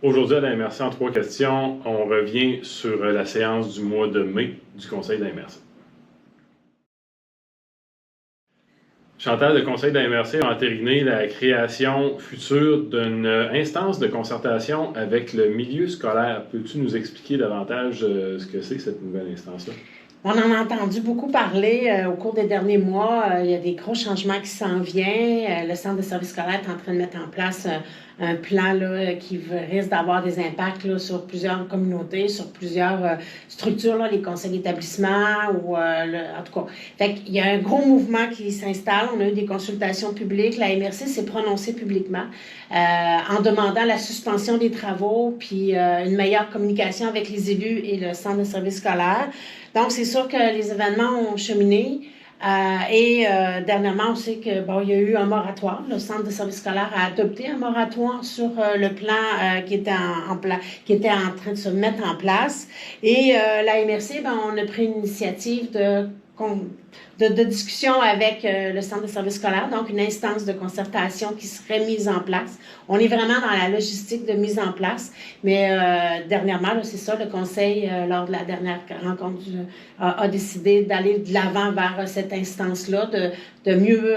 Aujourd'hui, à la MRC, en 3 questions, on revient sur la séance du mois de mai du Conseil de la MRC. Chantal, le Conseil de la MRC a entériné la création future d'une instance de concertation avec le milieu scolaire. Peux-tu nous expliquer davantage ce que c'est cette nouvelle instance-là? On en a entendu beaucoup parler au cours des derniers mois. Il y a des gros changements qui s'en viennent. Le Centre de services scolaires est en train de mettre en place un plan là, qui risque d'avoir des impacts là, sur plusieurs communautés, sur plusieurs structures, là, les conseils d'établissement ou en tout cas. Fait qu'il y a un gros mouvement qui s'installe. On a eu des consultations publiques. La MRC s'est prononcée publiquement en demandant la suspension des travaux puis une meilleure communication avec les élus et le Centre de services scolaires. Donc, c'est sûr que les événements ont cheminé. Dernièrement, on sait que il y a eu un moratoire. Le Centre de services scolaires a adopté un moratoire sur le plan qui était en train de se mettre en place. Et la MRC, on a pris une initiative de discussion avec le Centre de services scolaires, donc une instance de concertation qui serait mise en place. On est vraiment dans la logistique de mise en place, mais dernièrement, c'est ça, le Conseil, lors de la dernière rencontre, a décidé d'aller de l'avant vers cette instance-là, de mieux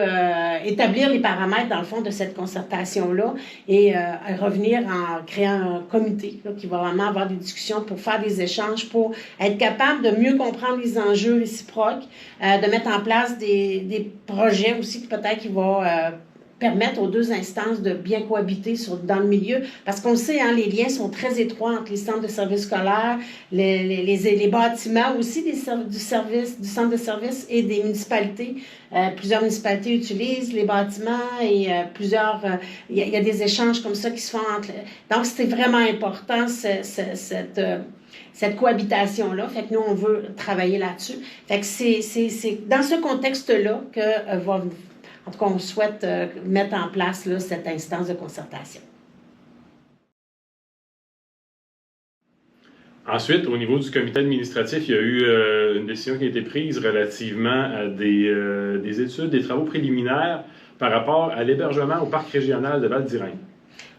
établir les paramètres, dans le fond, de cette concertation-là et revenir en créant un comité là, qui va vraiment avoir des discussions pour faire des échanges, pour être capable de mieux comprendre les enjeux réciproques, de mettre en place des projets aussi peut-être qui vont permettre aux deux instances de bien cohabiter dans le milieu, parce qu'on le sait, hein, les liens sont très étroits entre les centres de services scolaires, les bâtiments aussi du centre de services et des municipalités. Plusieurs municipalités utilisent les bâtiments et il y a des échanges comme ça qui se font entre. Donc, c'était vraiment important cette cohabitation-là. Fait que nous, on veut travailler là-dessus. Fait que c'est dans ce contexte-là que en tout cas, on souhaite mettre en place là, cette instance de concertation. Ensuite, au niveau du comité administratif, il y a eu une décision qui a été prise relativement à des études, des travaux préliminaires par rapport à l'hébergement au parc régional de Val-d'Irène.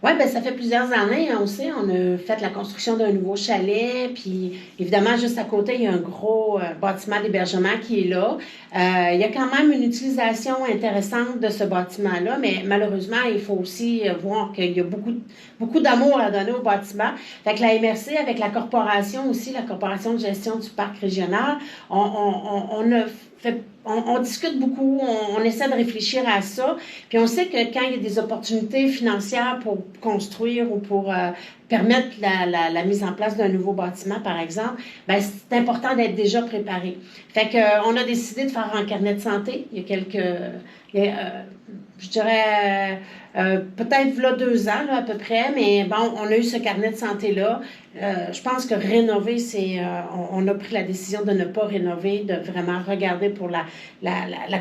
Oui, bien, ça fait plusieurs années, on sait, on a fait la construction d'un nouveau chalet, puis évidemment, juste à côté, il y a un gros bâtiment d'hébergement qui est là. Il y a quand même une utilisation intéressante de ce bâtiment-là, mais malheureusement, il faut aussi voir qu'il y a beaucoup d'amour à donner au bâtiment. Fait que la MRC, avec la corporation aussi, la corporation de gestion du parc régional, on discute beaucoup, on essaie de réfléchir à ça. Puis on sait que quand il y a des opportunités financières pour construire ou pour permettre la mise en place d'un nouveau bâtiment, par exemple, ben c'est important d'être déjà préparé. Fait que on a décidé de faire un carnet de santé. Il y a je dirais, peut-être là 2 ans, là, à peu près, mais bon, on a eu ce carnet de santé-là. Je pense que rénover, on a pris la décision de ne pas rénover, de vraiment regarder pour la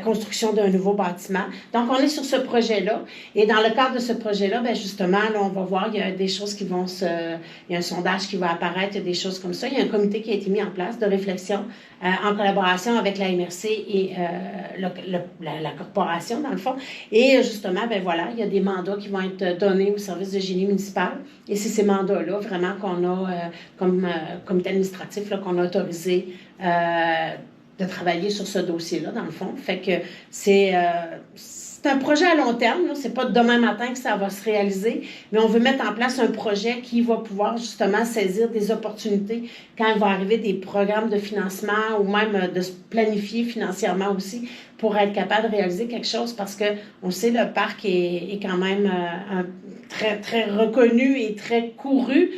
construction d'un nouveau bâtiment. Donc, on est sur ce projet-là. Et dans le cadre de ce projet-là, ben justement, là, on va voir, il y a des choses qui vont il y a un sondage qui va apparaître, il y a des choses comme ça. Il y a un comité qui a été mis en place de réflexion en collaboration avec la MRC et la corporation, dans le fond. Et justement, ben voilà, il y a des mandats qui vont être donnés au service de génie municipal. Et c'est ces mandats-là, vraiment, qu'on a comme comité administratif, là, qu'on a autorisé de travailler sur ce dossier-là, dans le fond. Fait que c'est un projet à long terme, c'est pas demain matin que ça va se réaliser, mais on veut mettre en place un projet qui va pouvoir justement saisir des opportunités quand il va arriver des programmes de financement ou même de se planifier financièrement aussi pour être capable de réaliser quelque chose, parce que on sait le parc est quand même très, très reconnu et très couru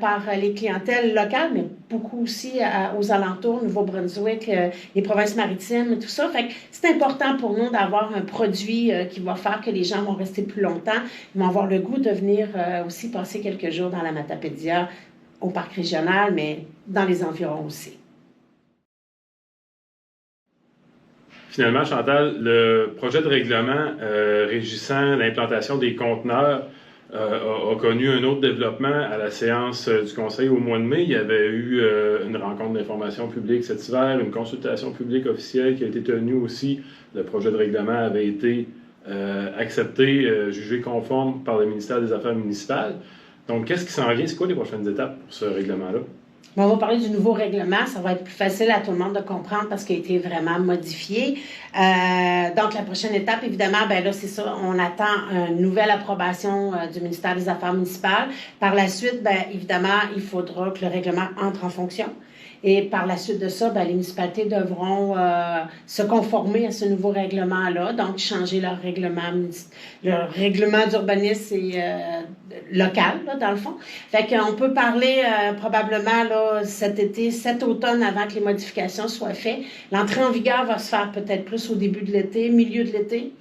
par les clientèles locales, mais beaucoup aussi aux alentours, Nouveau-Brunswick, les provinces maritimes et tout ça. Fait que c'est important pour nous d'avoir un produit qui va faire que les gens vont rester plus longtemps, ils vont avoir le goût de venir aussi passer quelques jours dans la Matapédia, au parc régional, mais dans les environs aussi. Finalement, Chantal, le projet de règlement régissant l'implantation des conteneurs a connu un autre développement à la séance du Conseil au mois de mai. Il y avait eu une rencontre d'information publique cet hiver, une consultation publique officielle qui a été tenue aussi. Le projet de règlement avait été accepté, jugé conforme par le ministère des Affaires municipales. Donc, qu'est-ce qui s'en vient? C'est quoi les prochaines étapes pour ce règlement-là? On va parler du nouveau règlement. Ça va être plus facile à tout le monde de comprendre parce qu'il a été vraiment modifié. Donc, la prochaine étape, évidemment, ben là, c'est ça. On attend une nouvelle approbation du ministère des Affaires municipales. Par la suite, ben évidemment, il faudra que le règlement entre en fonction. Et par la suite de ça, ben, les municipalités devront se conformer à ce nouveau règlement-là, donc changer leur règlement d'urbanisme et local, là, dans le fond. Fait qu'on peut parler probablement là, cet automne, avant que les modifications soient faites. L'entrée en vigueur va se faire peut-être plus au début de l'été, milieu de l'été,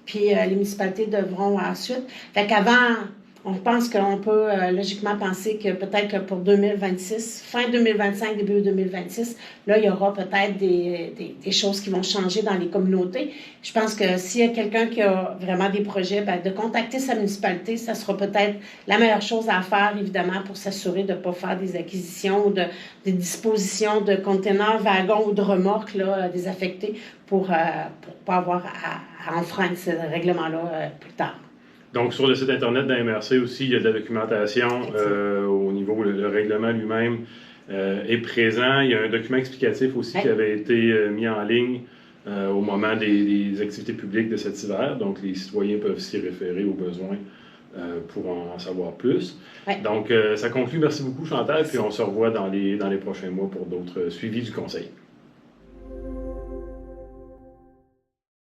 puis les municipalités devront ensuite. Fait qu'avant... On pense qu'on peut logiquement penser que peut-être que pour 2026, fin 2025, début 2026, là, il y aura peut-être des choses qui vont changer dans les communautés. Je pense que s'il y a quelqu'un qui a vraiment des projets, ben, de contacter sa municipalité, ça sera peut-être la meilleure chose à faire, évidemment, pour s'assurer de ne pas faire des acquisitions ou des dispositions de conteneurs, wagons ou de remorques là, désaffectés pour pas avoir à enfreindre ce règlement-là plus tard. Donc, sur le site Internet de la MRC aussi, il y a de la documentation au niveau, le règlement lui-même est présent. Il y a un document explicatif aussi qui avait été mis en ligne au moment des activités publiques de cet hiver. Donc, les citoyens peuvent s'y référer au besoin pour en savoir plus. Donc, ça conclut. Merci beaucoup, Chantal. Puis, on se revoit dans les prochains mois pour d'autres suivis du Conseil.